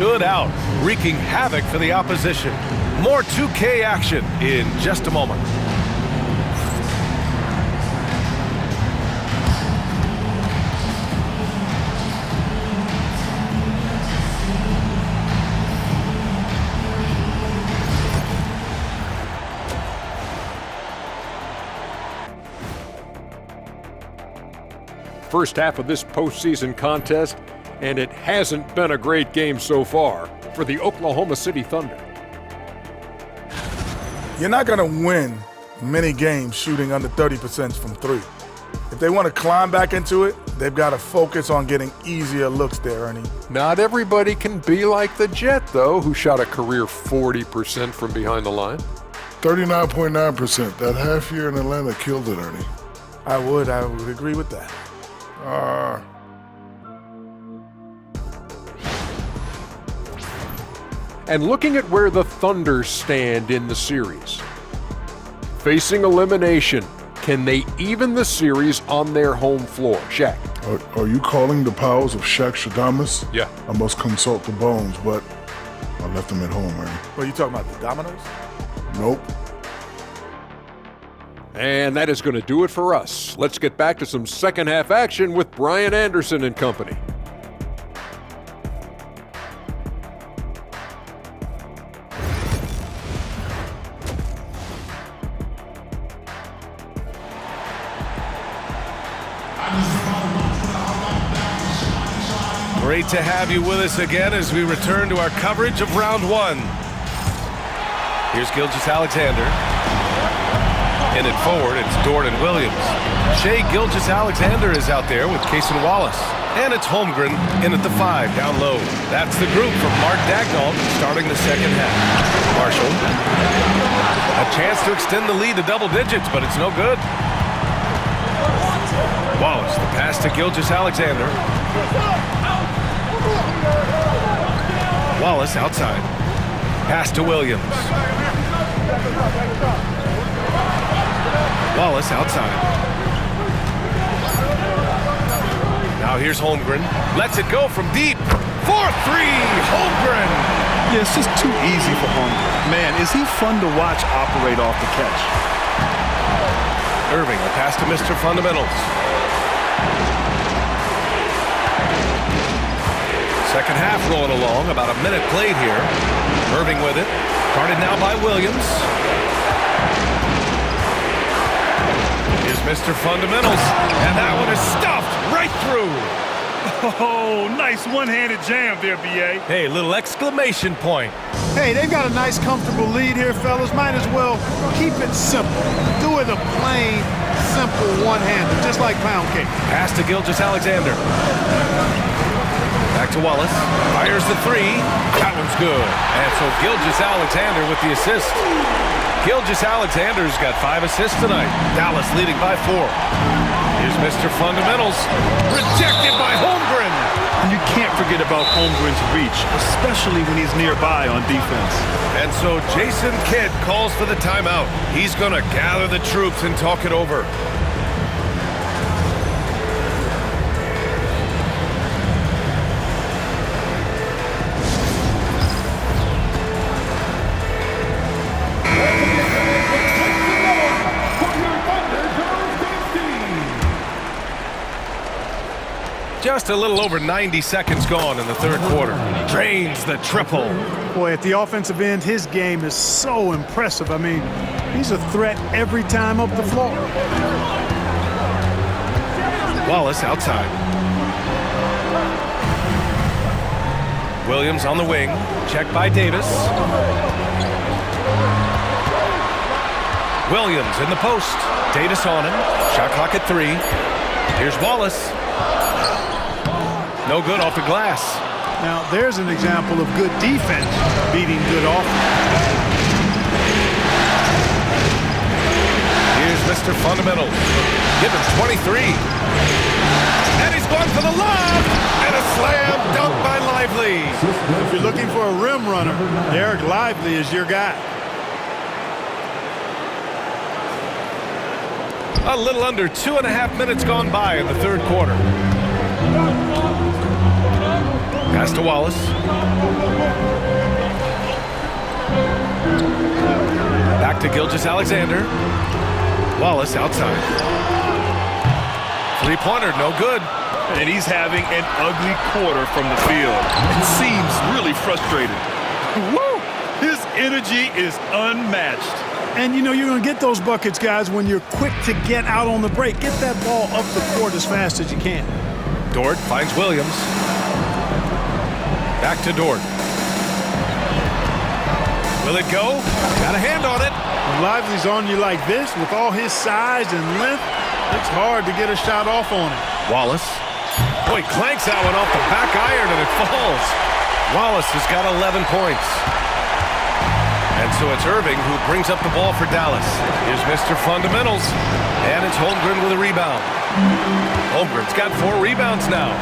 stood out, wreaking havoc for the opposition. More 2K action in just a moment. First half of this postseason contest, and it hasn't been a great game so far for the Oklahoma City Thunder. You're not going to win many games shooting under 30% from three. If they want to climb back into it, they've got to focus on getting easier looks there, Ernie. Not everybody can be like the Jet, though, who shot a career 40% from behind the line. 39.9%. That half year in Atlanta killed it, Ernie. I would agree with that. And looking at where the Thunder stand in the series, facing elimination, can they even the series on their home floor? Shaq. Are you calling the powers of Shaq Shadamas? Yeah. I must consult the bones, but I left them at home, Ernie. What, are you talking about the dominoes? Nope. And that is going to do it for us. Let's get back to some second half action with Brian Anderson and company. Great to have you with us again as we return to our coverage of round one. Here's Gilgeous-Alexander. In it forward, it's Jordan Williams. Shai Gilgeous-Alexander is out there with Cason Wallace. And it's Holmgren in at the 5, down low. That's the group from Mark Daigneault starting the second half. Marshall. A chance to extend the lead to double digits, but it's no good. Wallace, the pass to Gilgeous-Alexander. Wallace outside. Pass to Williams. Wallace outside. Now here's Holmgren. Lets it go from deep. 4-3, Holmgren. Yeah, it's just too easy for Holmgren. Man, is he fun to watch operate off the catch. Irving, the pass to Mr. Fundamentals. Second half rolling along, about a minute played here. Irving with it. Guarded now by Williams. Here's Mr. Fundamentals, and that one is stuffed right through. Oh, nice one-handed jam there, B.A. Hey, little exclamation point. Hey, they've got a nice, comfortable lead here, fellas. Might as well keep it simple. Do it a plain, simple one-hander, just like pound cake. Pass to Gilgeous-Alexander. Back to Wallace. Fires the 3. That one's good. And so Gilgeous-Alexander with the assist. Gilgeous-Alexander's got 5 assists tonight. Dallas leading by 4. Here's Mr. Fundamentals. Rejected by Holmgren. And you can't forget about Holmgren's reach, especially when he's nearby on defense. And so Jason Kidd calls for the timeout. He's going to gather the troops and talk it over. Just a little over 90 seconds gone in the third quarter. Drains the triple. Boy, at the offensive end, his game is so impressive. I mean, he's a threat every time up the floor. Wallace outside. Williams on the wing. Checked by Davis. Williams in the post. Davis on him. Shot clock at 3. Here's Wallace. No good off the glass. Now, there's an example of good defense beating good offense. Here's Mr. Fundamentals. Give him 23. And he's going for the lob. And a slam dunk by Lively. If you're looking for a rim runner, Dereck Lively is your guy. A little under 2.5 minutes gone by in the third quarter. Pass to Wallace. to Gilgeous-Alexander. Wallace outside. Three-pointer, no good. And he's having an ugly quarter from the field. It seems really frustrated. Woo! His energy is unmatched. And, you know, you're going to get those buckets, guys, when you're quick to get out on the break. Get that ball up the court as fast as you can. Dort finds Williams. Back to Dort. Will it go? Got a hand on it. When Lively's on you like this, with all his size and length, it's hard to get a shot off on him. Wallace. Boy, clanks that one off the back iron and it falls. Wallace has got 11 points. And so it's Irving who brings up the ball for Dallas. Here's Mr. Fundamentals. And it's Holmgren with a rebound. Holmgren's got 4 rebounds now.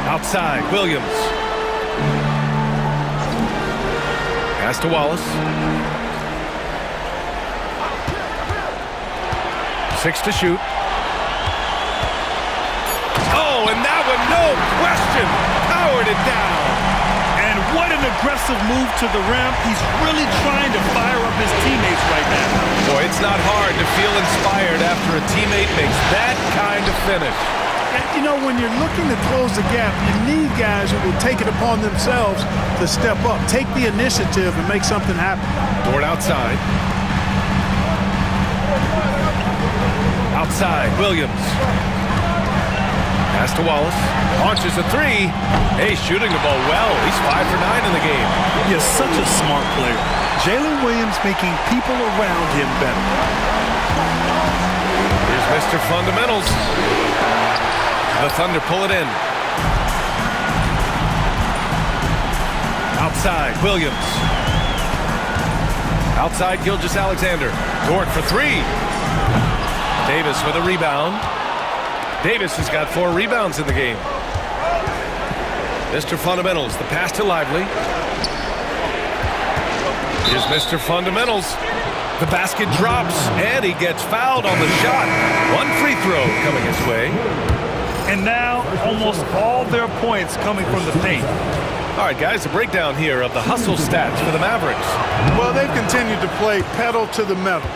Outside, Williams. Pass to Wallace. 6 to shoot. Oh, and that one, no question, powered it down. And what an aggressive move to the rim. He's really trying to fire up his teammates right now. Boy, it's not hard to feel inspired after a teammate makes that kind of finish. And, you know, when you're looking to close the gap, you need guys who will take it upon themselves to step up, take the initiative, and make something happen. Dort outside. Outside, Williams. Pass to Wallace. Launches a 3. Hey, shooting the ball well. He's 5 for 9 in the game. He is such a smart player. Jalen Williams making people around him better. Here's Mr. Fundamentals. The Thunder pull it in. Outside, Williams. Outside, Gilgeous-Alexander. Dort for 3. Davis with a rebound. Davis has got 4 rebounds in the game. Mr. Fundamentals, the pass to Lively. Here's Mr. Fundamentals. The basket drops, and he gets fouled on the shot. 1 free throw coming his way. And now, almost all their points coming from the paint. All right, guys, a breakdown here of the hustle stats for the Mavericks. Well, they've continued to play pedal to the metal,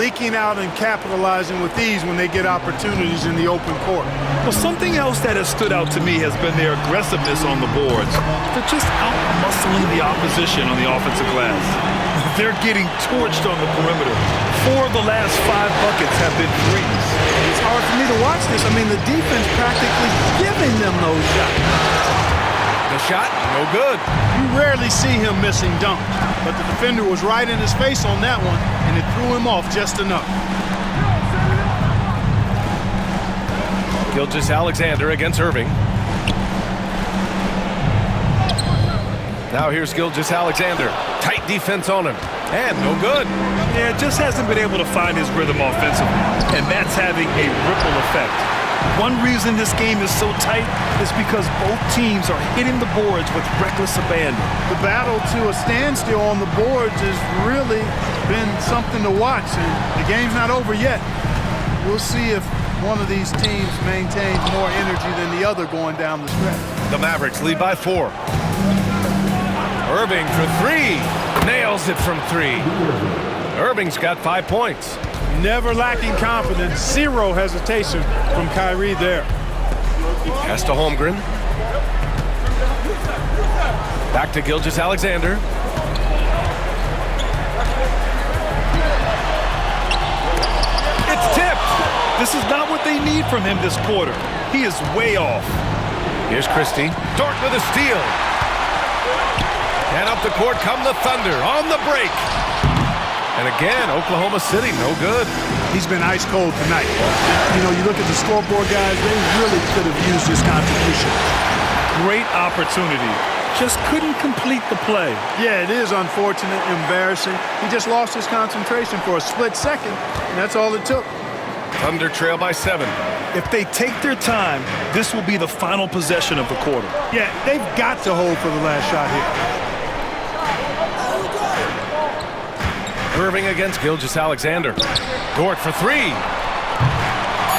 leaking out and capitalizing with ease when they get opportunities in the open court. Well, something else that has stood out to me has been their aggressiveness on the boards. They're just out-muscling the opposition on the offensive glass. They're getting torched on the perimeter. 4 of the last 5 buckets have been threes. It's hard for me to watch this. I mean, the defense practically giving them those shots. The shot, no good. You rarely see him missing dunks, but the defender was right in his face on that one, and it threw him off just enough. Gilgeous-Alexander against Irving. Now here's Gilgeous-Alexander. Tight defense on him, and no good. Yeah, just hasn't been able to find his rhythm offensively, and that's having a ripple effect. One reason this game is so tight is because both teams are hitting the boards with reckless abandon. The battle to a standstill on the boards has really been something to watch, and the game's not over yet. We'll see if one of these teams maintains more energy than the other going down the stretch. The Mavericks lead by 4. Irving for 3. Nails it from 3. Irving's got 5 points. Never lacking confidence. 0 hesitation from Kyrie there. Pass to Holmgren. Back to Gilgeous-Alexander. It's tipped. This is not what they need from him this quarter. He is way off. Here's Christie. Dort with a steal. And up the court come the Thunder on the break. And again, Oklahoma City, no good. He's been ice cold tonight. You know, you look at the scoreboard, guys, they really could have used his contribution. Great opportunity. Just couldn't complete the play. Yeah, it is unfortunate, embarrassing. He just lost his concentration for a split second, and that's all it took. Thunder trail by 7. If they take their time, this will be the final possession of the quarter. Yeah, they've got to hold for the last shot here. Irving against Gilgeous-Alexander. Dort for 3.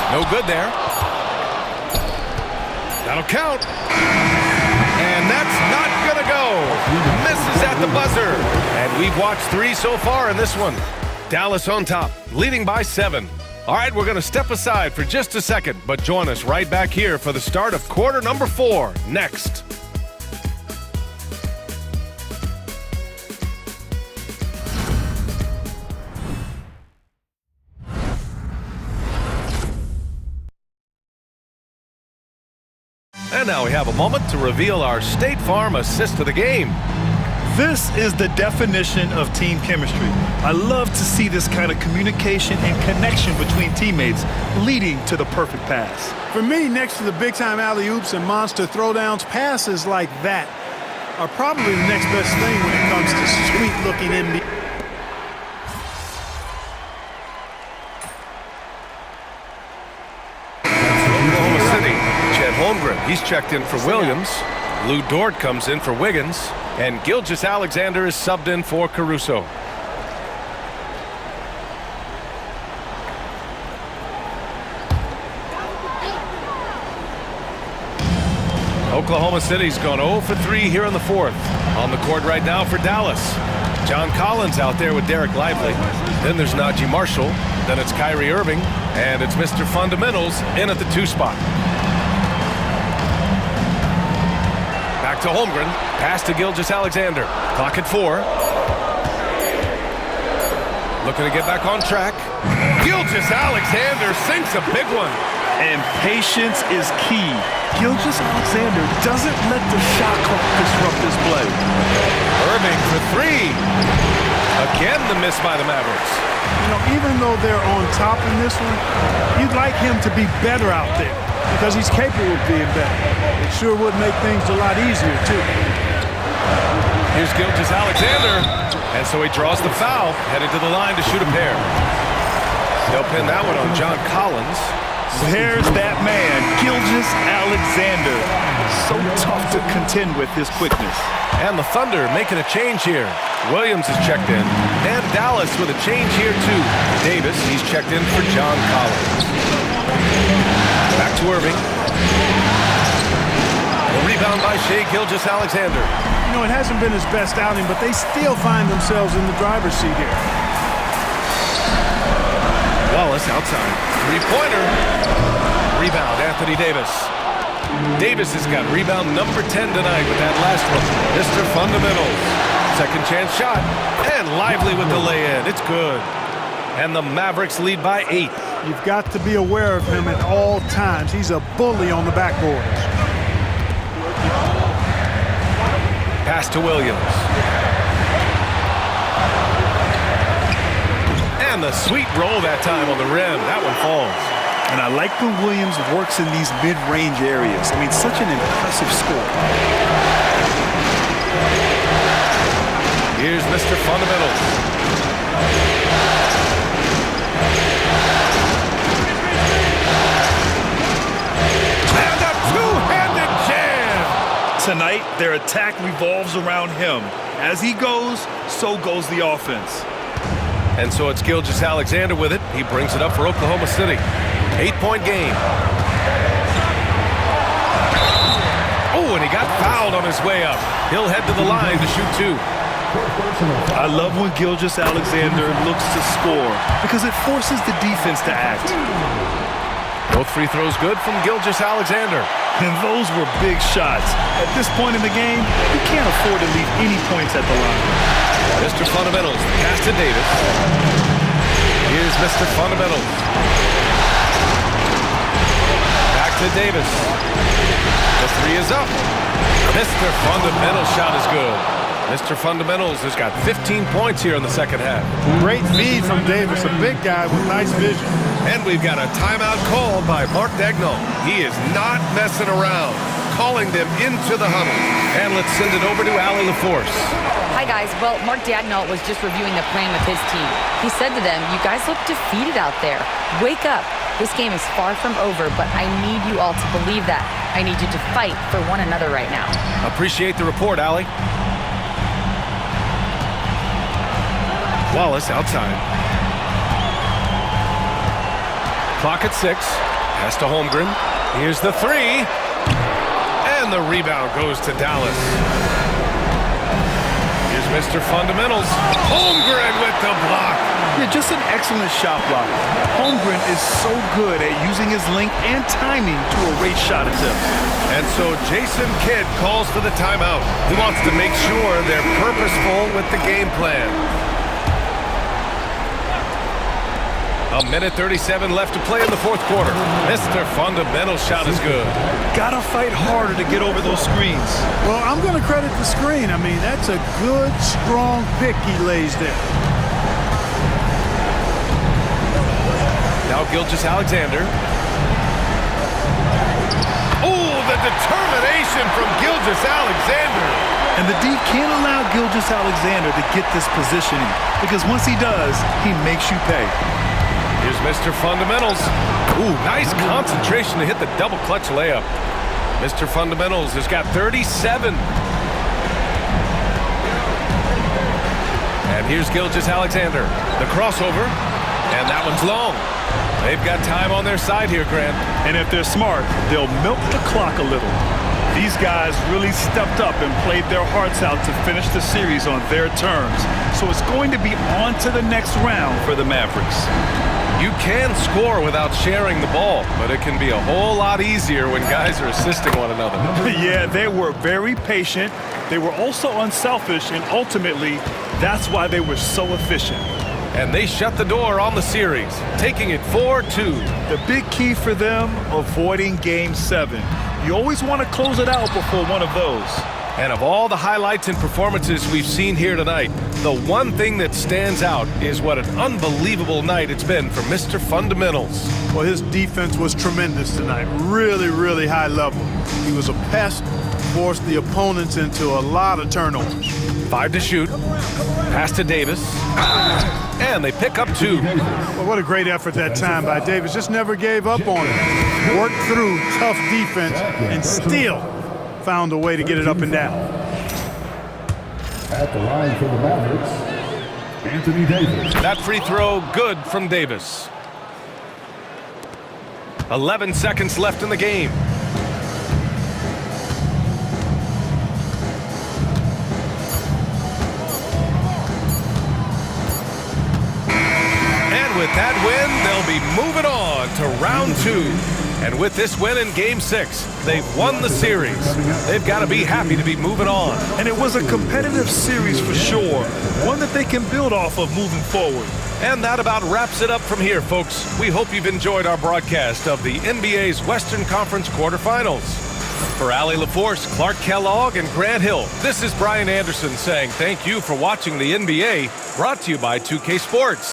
No good there. That'll count. And that's not gonna go. Misses at the buzzer. And We've watched 3 so far in this one. Dallas on top, leading by 7. All right, we're going to step aside for just a second, but join us right back here for the start of quarter number 4 next. And now we have a moment to reveal our State Farm assist of the game. This is the definition of team chemistry. I love to see this kind of communication and connection between teammates leading to the perfect pass. For me, next to the big-time alley-oops and monster throwdowns, passes like that are probably the next best thing when it comes to sweet-looking NBA. Oklahoma City, Chet Holmgren, he's checked in for Williams. Lou Dort comes in for Wiggins. And Gilgeous-Alexander is subbed in for Caruso. Oklahoma City's gone 0 for 3 here in the 4th. On the court right now for Dallas. John Collins out there with Derek Lively. Then there's Najee Marshall. Then it's Kyrie Irving. And it's Mr. Fundamentals in at the 2 spot. Back to Holmgren. Pass to Gilgeous-Alexander. Clock at 4. Looking to get back on track. Gilgeous-Alexander sinks a big one. And patience is key. Gilgeous-Alexander doesn't let the shot clock disrupt his play. Irving for 3. Again, the miss by the Mavericks. You know, even though they're on top in this one, you'd like him to be better out there because he's capable of being better. It sure would make things a lot easier, too. Here's Gilgeous-Alexander. And so he draws the foul, headed to the line to shoot a pair. They'll pin that one on John Collins. There's that man, Gilgeous-Alexander. So tough to contend with his quickness. And the Thunder making a change here. Williams is checked in. And Dallas with a change here too. Davis, he's checked in for John Collins. Back to Irving. A rebound by Shai Gilgeous-Alexander. You know, it hasn't been his best outing, but they still find themselves in the driver's seat here. Wallace outside. Three-pointer. Rebound, Anthony Davis. Davis has got rebound number 10 tonight with that last one. Mr. Fundamentals. Second chance shot. And Lively with the lay-in. It's good. And the Mavericks lead by 8. You've got to be aware of him at all times. He's a bully on the backboard. Pass to Williams. And the sweet roll that time on the rim. That one falls. And I like when Williams works in these mid-range areas. I mean, such an impressive score. Here's Mr. Fundamentals. And a two-handed jam! Tonight, their attack revolves around him. As he goes, so goes the offense. And so it's Gilgeous-Alexander with it. He brings it up for Oklahoma City. 8-point game. Oh, and he got fouled on his way up. He'll head to the line to shoot 2. I love when Gilgeous-Alexander looks to score because it forces the defense to act. Both free throws good from Gilgeous-Alexander. And those were big shots. At this point in the game, you can't afford to leave any points at the line. Mr. Fundamentals, pass to Davis. Here's Mr. Fundamentals. Back to Davis. The 3 is up. Mr. Fundamentals shot is good. Mr. Fundamentals has got 15 points here in the second half. Great feed from Davis, a big guy with nice vision. And we've got a timeout called by Mark Daigneault. He is not messing around, calling them into the huddle. And let's send it over to Allie LaForce. Hi, guys. Well, Mark Daigneault was just reviewing the plan with his team. He said to them, you guys look defeated out there. Wake up. This game is far from over, but I need you all to believe that. I need you to fight for one another right now. Appreciate the report, Allie. Wallace outside. Clock at 6. Pass to Holmgren. Here's the 3. And the rebound goes to Dallas. Here's Mr. Fundamentals. Holmgren with the block. Yeah, just an excellent shot block. Holmgren is so good at using his length and timing to erase shot attempts. And so Jason Kidd calls for the timeout. He wants to make sure they're purposeful with the game plan. A minute 37 left to play in the fourth quarter. Mr. Fundamental shot is good. Gotta fight harder to get over those screens. Well, I'm going to credit the screen. I mean, that's a good, strong pick he lays there. Now Gilgeous-Alexander. Oh, the determination from Gilgeous-Alexander. And the D can't allow Gilgeous-Alexander to get this positioning, because once he does, he makes you pay. Here's Mr. Fundamentals. Ooh, nice concentration to hit the double clutch layup. Mr. Fundamentals has got 37. And here's Gilgeous-Alexander. The crossover, and that one's long. They've got time on their side here, Grant. And if they're smart, they'll milk the clock a little. These guys really stepped up and played their hearts out to finish the series on their terms. So it's going to be on to the next round for the Mavericks. You can score without sharing the ball, but it can be a whole lot easier when guys are assisting one another. Yeah, they were very patient. They were also unselfish, and ultimately, that's why they were so efficient. And they shut the door on the series, taking it 4-2. The big key for them, avoiding Game 7. You always want to close it out before one of those. And of all the highlights and performances we've seen here tonight, the one thing that stands out is what an unbelievable night it's been for Mr. Fundamentals. Well, his defense was tremendous tonight. Really, really high level. He was a pest, forced the opponents into a lot of turnovers. 5 to shoot. Pass to Davis. And they pick up 2. Well, what a great effort that time by Davis. Just never gave up on it. Worked through tough defense and still found a way to get it up and down. At the line for the Mavericks, Anthony Davis. That free throw good from Davis. 11 seconds left in the game. With that win, they'll be moving on to round 2. And with this win in Game 6, they've won the series. They've got to be happy to be moving on. And it was a competitive series for sure, one that they can build off of moving forward. And that about wraps it up from here, folks. We hope you've enjoyed our broadcast of the NBA's Western Conference quarterfinals. For Allie LaForce, Clark Kellogg, and Grant Hill, this is Brian Anderson saying thank you for watching the NBA, brought to you by 2K Sports.